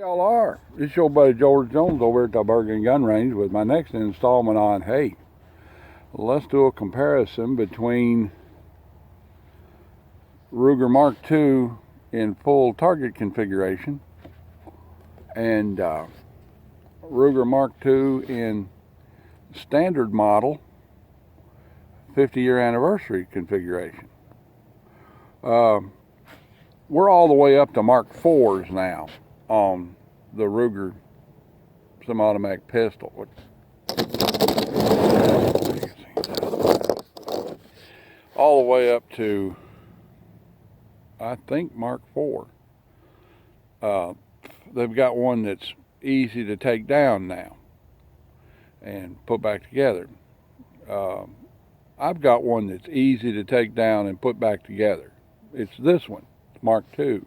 Y'all are. It's your buddy George Jones over at the Bergen Gun Range with my next installment on, hey, let's do a comparison between Ruger Mark II in full target configuration and Ruger Mark II in standard model 50-year anniversary configuration. We're all the way up to Mark IV's now on the Ruger semi-automatic pistol. All the way up to, I think, Mark IV. They've got one that's easy to take down now and put back together. I've got one that's easy to take down and put back together. It's this one, Mark II.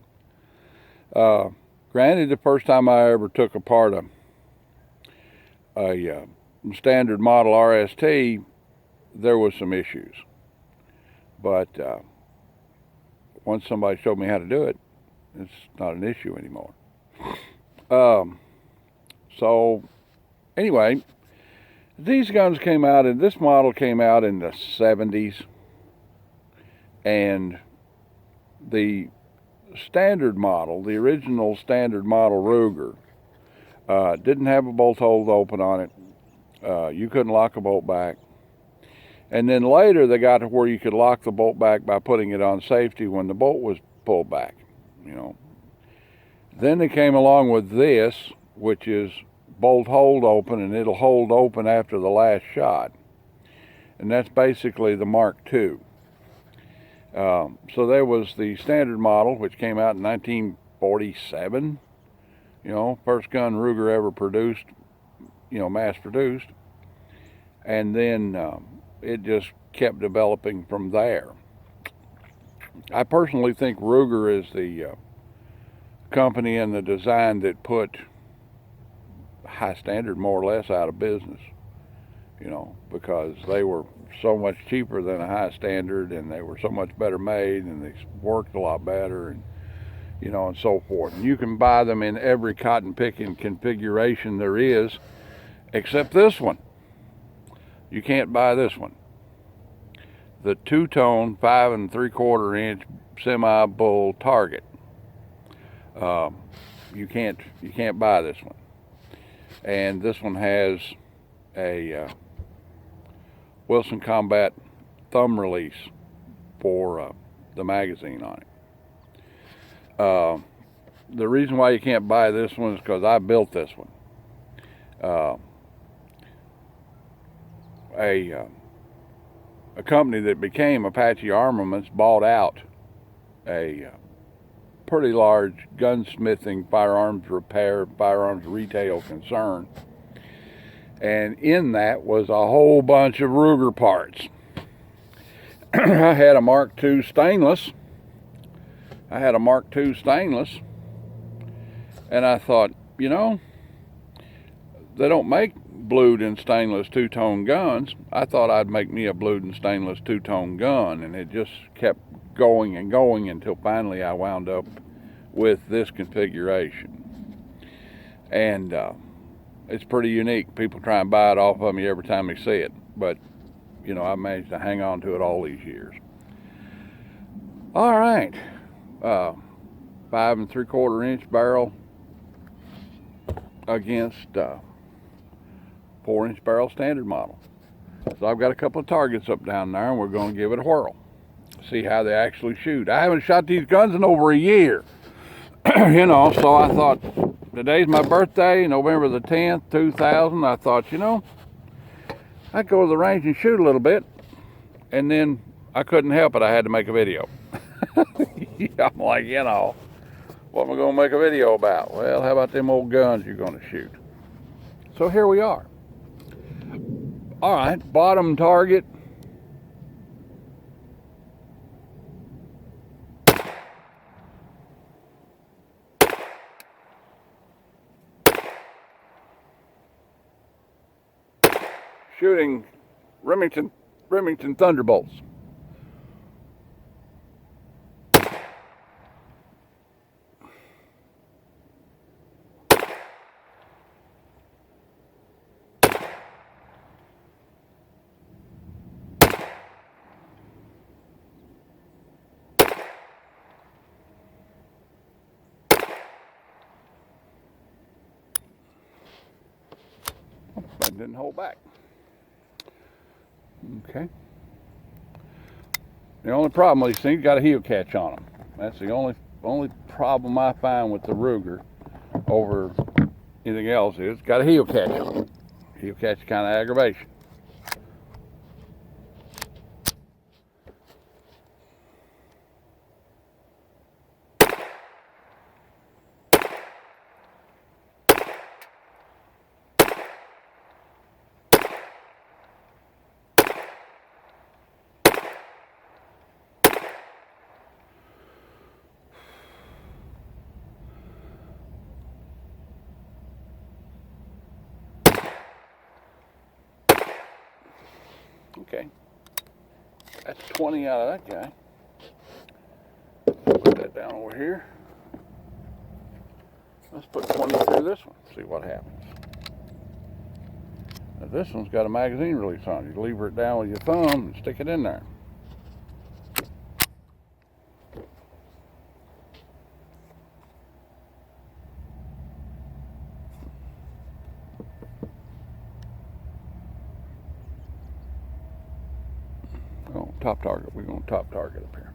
Granted, the first time I ever took apart a standard model RST, there was some issues. But once somebody showed me how to do it, it's not an issue anymore. So anyway, these guns came out, and this model came out in the 70s, and the standard model, the original standard model Ruger, didn't have a bolt hold open on it. You couldn't lock a bolt back. And then later they got to where you could lock the bolt back by putting it on safety when the bolt was pulled back, you know. Then they came along with this, which is bolt hold open, and it'll hold open after the last shot. And that's basically the Mark II. So there was the standard model, which came out in 1947. You know, first gun Ruger ever produced, you know, mass produced. And then it just kept developing from there. I personally think Ruger is the company and the design that put high standard more or less out of business, you know, because they were so much cheaper than a high standard, and they were so much better made, and they worked a lot better, and you know, and so forth. And you can buy them in every cotton picking configuration there is, except this one. You can't buy this one. The two-tone 5 3/4 inch semi-bull target. You can't buy this one. And this one has a Wilson Combat thumb release for the magazine on it. The reason why you can't buy this one is because I built this one. A company that became Apache Armaments bought out a pretty large gunsmithing, firearms repair, firearms retail concern. And in that was a whole bunch of Ruger parts. I had a Mark II stainless. And I thought, you know, they don't make blued and stainless two-tone guns. I thought I'd make me a blued and stainless two-tone gun, and it just kept going and going until finally I wound up with this configuration. And it's pretty unique. People try and buy it off of me every time they see it, but you know, I managed to hang on to it all these years. All right, 5 3/4 inch barrel against 4-inch barrel standard model. So I've got a couple of targets up down there, and we're going to give it a whirl, see how they actually shoot. I haven't shot these guns in over a year. You know, so I thought, today's my birthday, November the 10th, 2000. I thought, you know, I'd go to the range and shoot a little bit, and then I couldn't help it. I had to make a video. I'm like, you know, what am I going to make a video about? Well, how about them old guns you're going to shoot? So here we are. All right, bottom target. Shooting Remington Thunderbolts. Didn't hold back. Okay. The only problem with these things, got a heel catch on them. That's the only problem I find with the Ruger over anything else is got a heel catch on it. Heel catch kind of aggravation. Okay, that's 20 out of that guy. Put that down over here. Let's put 20 through this one, see what happens. Now this one's got a magazine release on it. You lever it down with your thumb and stick it in there. Oh, top target. We're going to top target up here.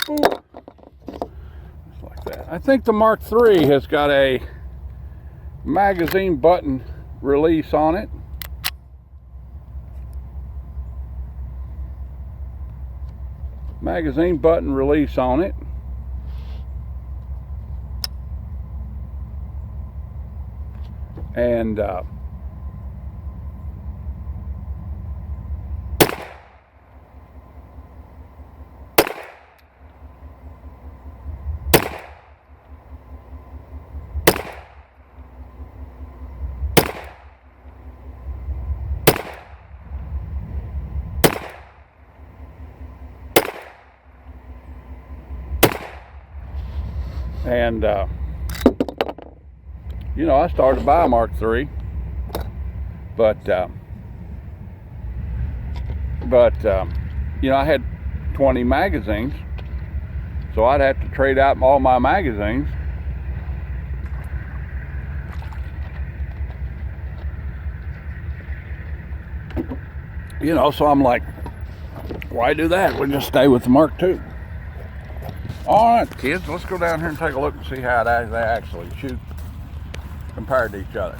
Ooh. Just like that. I think the Mark III has got a magazine button release on it. Magazine button release on it. And you know, I started to buy a Mark III, but you know, I had 20 magazines, so I'd have to trade out all my magazines. You know, so I'm like, why do that? We'll just stay with the Mark II. All right, kids, let's go down here and take a look and see how they actually shoot compared to each other.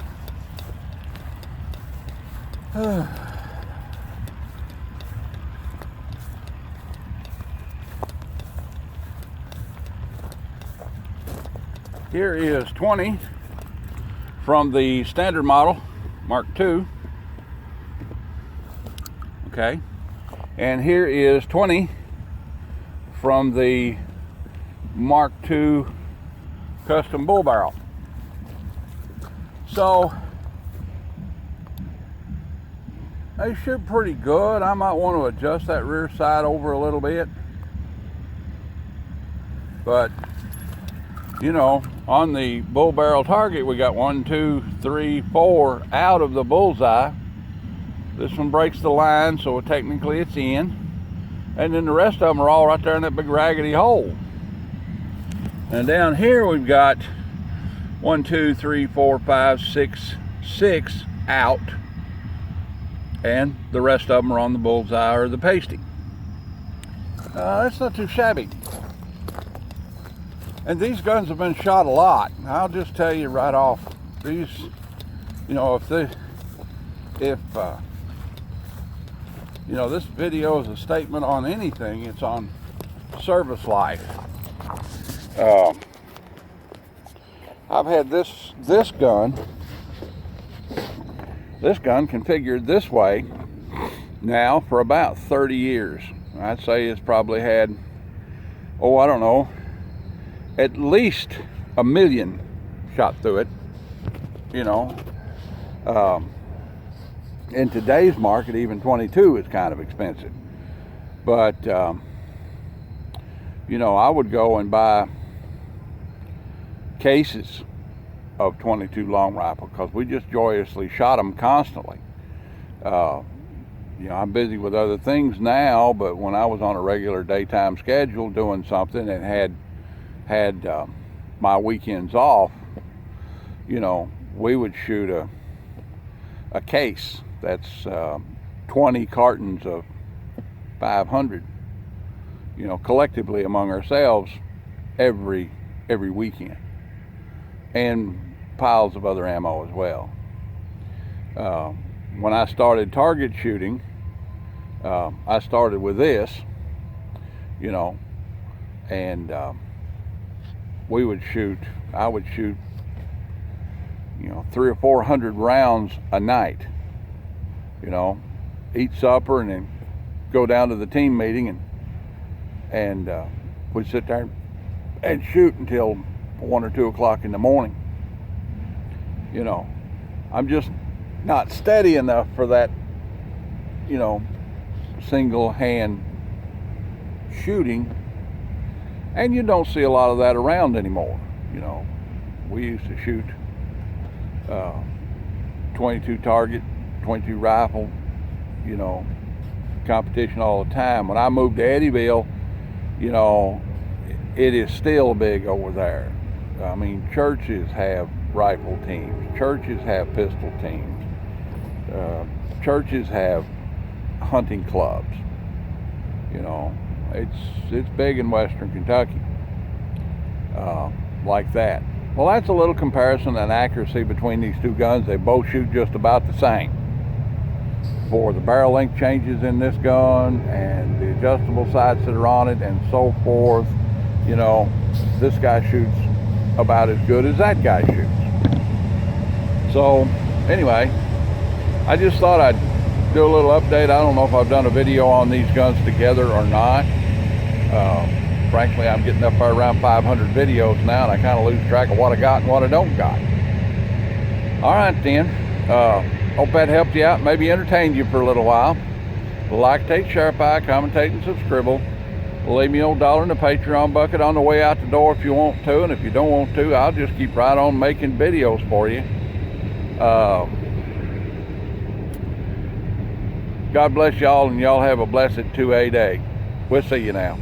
Here is 20 from the standard model, Mark II. Okay, and here is 20 from the Mark II custom bull barrel. So they shoot pretty good. I might want to adjust that rear side over a little bit, but you know, on the bull barrel target we got 1, 2, 3, 4 out of the bullseye. This one breaks the line, so technically it's in, and then the rest of them are all right there in that big raggedy hole. And down here we've got 1, 2, 3, 4, 5, 6 out, and the rest of them are on the bullseye or the pasty. That's not too shabby. And these guns have been shot a lot. I'll just tell you right off, these, you know, if you know, this video is a statement on anything, it's on service life. I've had this gun configured this way now for about 30 years. I'd say it's probably had, oh, I don't know, at least 1 million shot through it, you know. In today's market, even 22 is kind of expensive. But, you know, I would go and buy cases of 22 long rifle because we just joyously shot them constantly. You know, I'm busy with other things now, but when I was on a regular daytime schedule doing something and had my weekends off, you know, we would shoot a case that's 20 cartons of 500, you know, collectively among ourselves every weekend, and piles of other ammo as well. When I started target shooting, I started with this, you know, and I would shoot, you know, 300 or 400 rounds a night, you know, eat supper and then go down to the team meeting and we'd sit there and shoot until 1 or 2 o'clock in the morning. You know, I'm just not steady enough for that, you know, single hand shooting, and you don't see a lot of that around anymore. You know, we used to shoot 22 target, 22 rifle, you know, competition all the time. When I moved to Eddyville, you know, it is still big over there. I mean, churches have rifle teams, churches have pistol teams, churches have hunting clubs. You know, it's big in Western Kentucky, like that. Well, that's a little comparison and accuracy between these two guns. They both shoot just about the same. For the barrel length changes in this gun and the adjustable sights that are on it and so forth, you know, this guy shoots about as good as that guy shoots. So anyway, I just thought I'd do a little update. I don't know if I've done a video on these guns together or not. Frankly, I'm getting up there around 500 videos now, and I kind of lose track of what I got and what I don't got. All right then, hope that helped you out, maybe entertained you for a little while. Like, take, share, commentate, and subscribe. Leave me old $1 in the Patreon bucket on the way out the door if you want to, and if you don't want to, I'll just keep right on making videos for you. God bless y'all, and y'all have a blessed 2A day. We'll see you now.